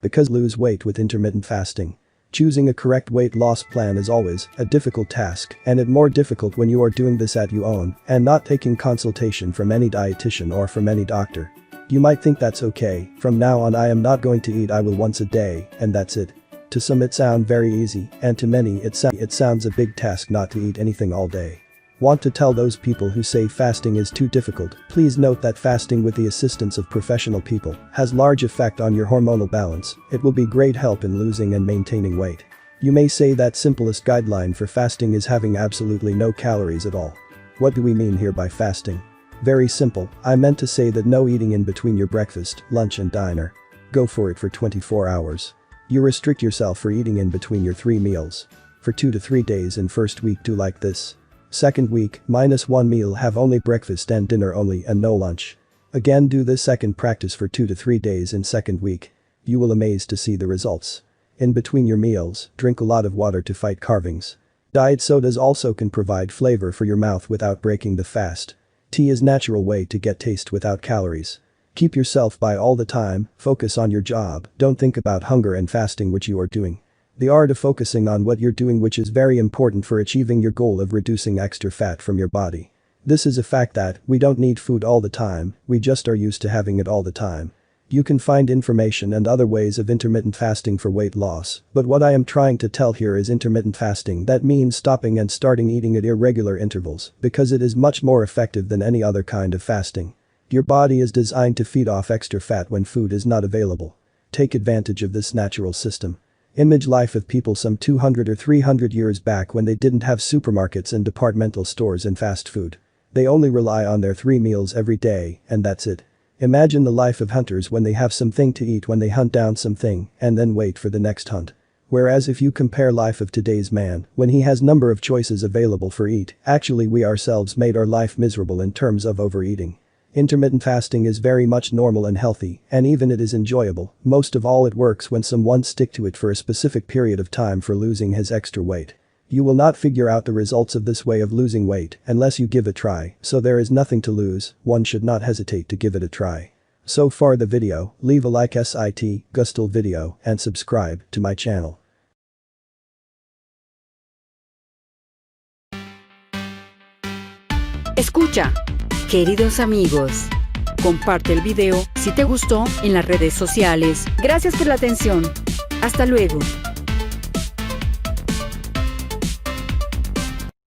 Because lose weight with intermittent fasting. Choosing a correct weight loss plan is always a difficult task, and it more difficult when you are doing this at your own and not taking consultation from any dietitian or from any doctor. You might think that's okay, from now on I am not going to eat, I will once a day, and that's it. To some it sounds very easy, and to many it sounds a big task not to eat anything all day. Want to tell those people who say fasting is too difficult, please note that fasting with the assistance of professional people has large effect on your hormonal balance. It will be great help in losing and maintaining weight. You may say that simplest guideline for fasting is having absolutely no calories at all. What do we mean here by fasting? Very simple, I meant to say that no eating in between your breakfast, lunch and dinner. Go for it for 24 hours. You restrict yourself for eating in between your 3 meals. For 2 to 3 days in first week do like this. Second week, -1 meal, have only breakfast and dinner only and no lunch. Again do this second practice for 2 to 3 days in second week. You will amaze to see the results. In between your meals, drink a lot of water to fight carvings. Diet sodas also can provide flavor for your mouth without breaking the fast. Tea is natural way to get taste without calories. Keep yourself by all the time, focus on your job, don't think about hunger and fasting which you are doing. The art of focusing on what you're doing, which is very important for achieving your goal of reducing extra fat from your body. This is a fact that we don't need food all the time, we just are used to having it all the time. You can find information and other ways of intermittent fasting for weight loss, but what I am trying to tell here is intermittent fasting, that means stopping and starting eating at irregular intervals, because it is much more effective than any other kind of fasting. Your body is designed to feed off extra fat when food is not available. Take advantage of this natural system. Image life of people some 200 or 300 years back when they didn't have supermarkets and departmental stores and fast food. They only rely on their 3 meals every day, and that's it. Imagine the life of hunters when they have something to eat, when they hunt down something and then wait for the next hunt. Whereas if you compare life of today's man, when he has number of choices available for eat, actually we ourselves made our life miserable in terms of overeating. Intermittent fasting is very much normal and healthy, and even it is enjoyable. Most of all it works when someone stick to it for a specific period of time for losing his extra weight. You will not figure out the results of this way of losing weight unless you give it a try, so there is nothing to lose, one should not hesitate to give it a try. So far the video, leave a like gustal video and subscribe to my channel. Escucha, queridos amigos, comparte el video si te gustó en las redes sociales. Gracias por la atención. Hasta luego.